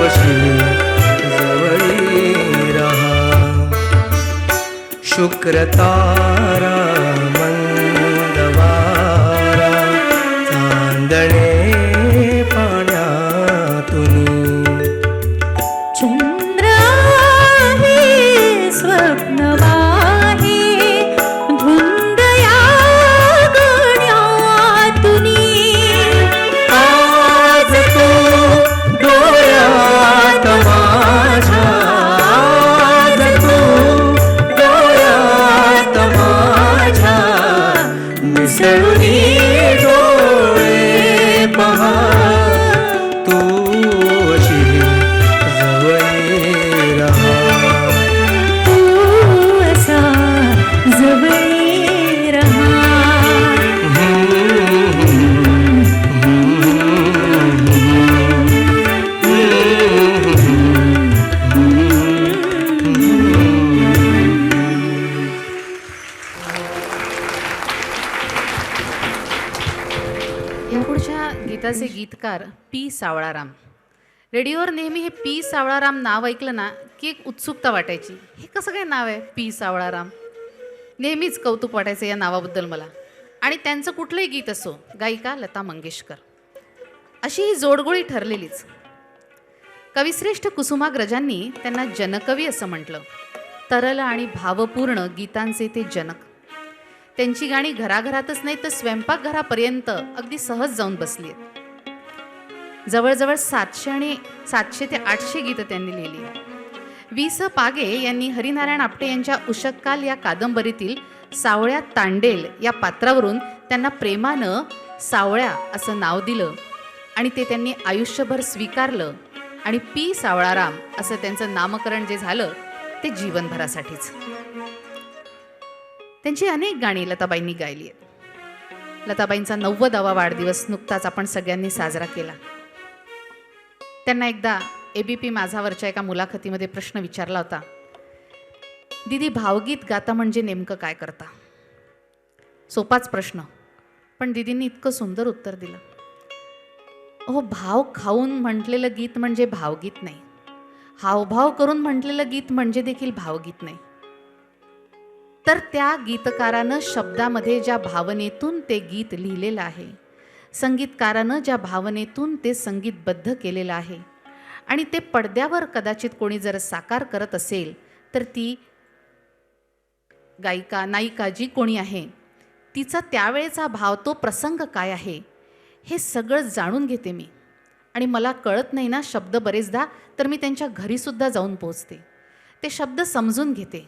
अशी जवळी राहा शुक्र तारा मंदवारा चांदणे पाण्यातून चंद्र आहे स्वप्नवाही धुंद या गण्यातुनी आज तू डोळ्यात माझ्या आज तू डोळ्यात माझ्या मिसळूनी डोळे पहा तू अशी जवळी राहा तू असा जवळी रहा या पुढच्या गीताचे गीतकार पी सावळाराम. रेडिओवर नेहमी हे पी सावळाराम नाव ऐकलं ना की एक उत्सुकता वाटायची. हे कसं काय नाव आहे पी सावळाराम? नेहमीच कौतुक वाटायचं या नावाबद्दल मला. आणि त्यांचं कुठलंही गीत असो, गायिका लता मंगेशकर अशी ही जोडगोळी ठरलेलीच. कविश्रेष्ठ कुसुमाग्रजांनी त्यांना जनकवी असं म्हटलं. तरल आणि भावपूर्ण गीतांचे ते जनक. त्यांची गाणी घराघरातच नाही तर स्वयंपाकघरापर्यंत अगदी सहज जाऊन बसली आहेत. जवळजवळ 700 ते 800 गीतं त्यांनी लिहिली. वि स पागे यांनी हरिनारायण आपटे यांच्या उषक्काल या कादंबरीतील सावळ्या तांडेल या पात्रावरून त्यांना प्रेमानं सावळ्या असं नाव दिलं आणि ते त्यांनी आयुष्यभर स्वीकारलं आणि पी सावळाराम असं त्यांचं नामकरण जे झालं ते जीवनभरासाठीच. त्यांची अनेक गाणी लताबाईंनी गायली आहेत. लताबाईंचा 90वा वाढदिवस नुकताच आपण सगळ्यांनी साजरा केला. त्यांना एकदा ABP माझावरच्या एका मुलाखतीमध्ये प्रश्न विचारला होता, दीदी भावगीत गाता म्हणजे नेमकं काय करता? सोपाच प्रश्न, पण दीदींनी इतकं सुंदर उत्तर दिलं. अहो, भाव खाऊन म्हटलेलं गीत म्हणजे भावगीत नाही, हावभाव करून म्हटलेलं गीत म्हणजे देखील भावगीत नाही. तर त्या गीतकारानं शब्दामध्ये ज्या भावनेतून ते गीत लिहिलेलं आहे, संगीतकारानं ज्या भावनेतून ते संगीतबद्ध केलेलं आहे आणि ते पडद्यावर कदाचित कोणी जर साकार करत असेल तर ती गायिका नायिका जी कोणी आहे तिचा त्यावेळेचा भाव, तो प्रसंग काय आहे हे सगळं जाणून घेते मी. आणि मला कळत नाही ना शब्द बरेचदा, तर मी त्यांच्या घरीसुद्धा जाऊन पोहोचते, ते शब्द समजून घेते,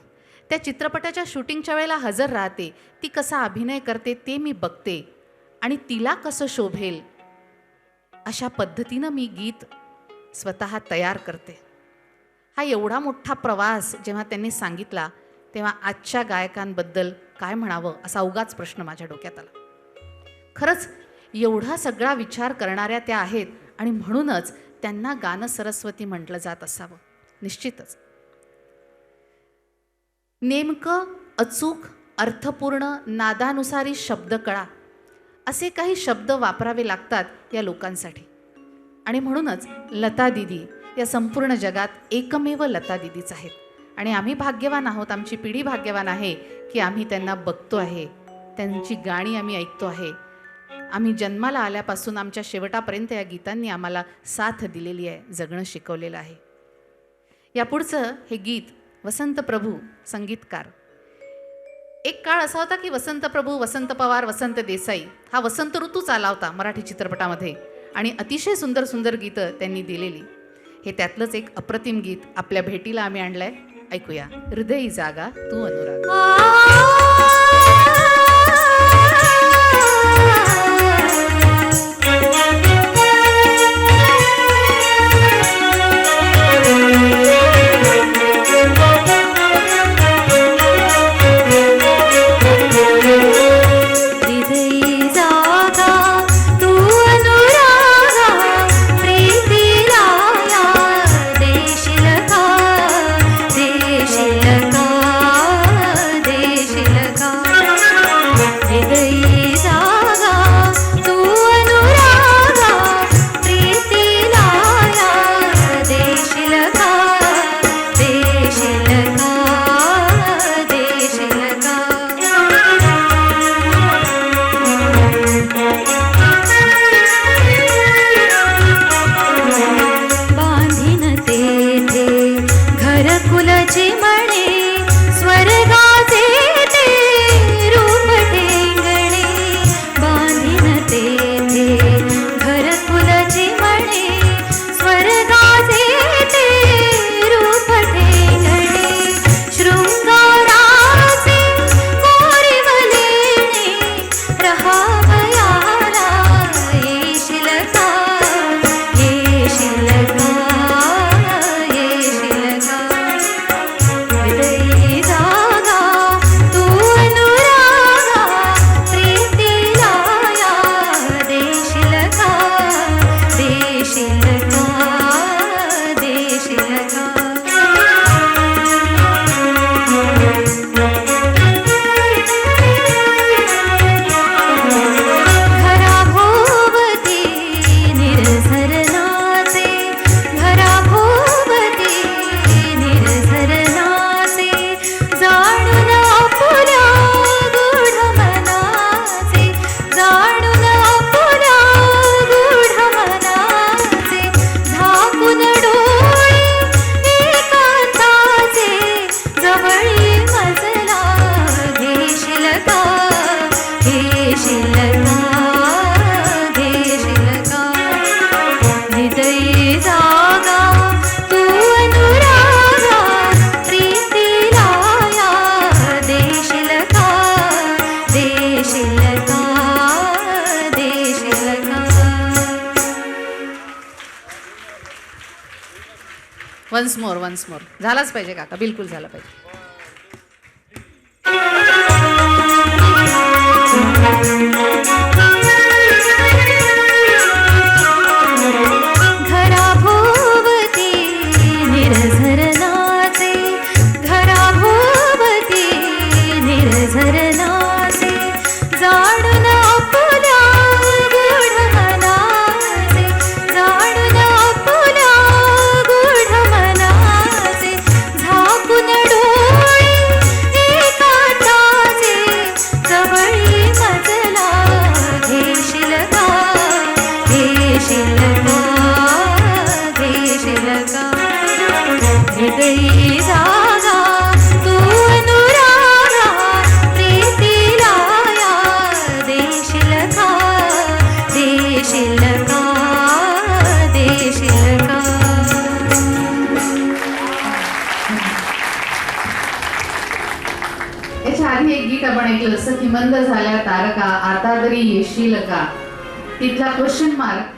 त्या चित्रपटाच्या शूटिंगच्या वेळेला हजर राहते, ती कसा अभिनय करते ते मी बघते आणि तिला कसं शोभेल अशा पद्धतीनं मी गीत स्वतः तयार करते. हा एवढा मोठा प्रवास जेव्हा त्यांनी सांगितला तेव्हा आजच्या गायकांबद्दल काय म्हणावं असा उगाच प्रश्न माझ्या डोक्यात आला. खरंच एवढा सगळा विचार करणाऱ्या त्या आहेत आणि म्हणूनच त्यांना गान सरस्वती म्हटलं जात असावं. निश्चितच नेमकं, अचूक, अर्थपूर्ण, नादानुसारी शब्दकळा असे काही शब्द वापरावे लागतात या लोकांसाठी. आणि म्हणूनच लता दिदी या संपूर्ण जगात एकमेव लता दिदीच आहेत. आणि आम्ही भाग्यवान आहोत, आमची पिढी भाग्यवान आहे की आम्ही त्यांना बघतो आहे, त्यांची गाणी आम्ही ऐकतो आहे. आम्ही जन्माला आल्यापासून आमच्या शेवटापर्यंत या गीतांनी आम्हाला साथ दिलेली आहे, जगणं शिकवलेलं आहे. यापुढचं हे गीत वसंत प्रभू संगीतकार. एक काळ असा होता की वसंत प्रभू, वसंत पवार, वसंत देसाई हा वसंत ऋतूच आला होता मराठी चित्रपटामध्ये आणि अतिशय सुंदर सुंदर गीतं त्यांनी दिलेली. हे त्यातलंच एक अप्रतिम गीत आपल्या भेटीला आम्ही आणलंय. ऐकूया. हृदयी जागा तू अनुराग. वन्स मोर झालाच पाहिजे काका, बिलकुल झाला पाहिजे. घराभोवती निर्झरनाचे, घराभोवती निर्झरनाचे, जाणून आपुल्या गूढ मनाचे, जाणून आपुल्या गूढ मनाचे, झाकून डोळे एकांताचे, जवळी मजला घेशील का, घेशील का, घेशील का, हृदयी जागा तू अनुरागा, प्रीतीला या देशील का, देशील का, देशील का. याच्या आधी एक गीत आपण ऐकलं, सखी मंद झाल्या तारका, आता तरी येशील का. तिथला क्वेश्चन मार्क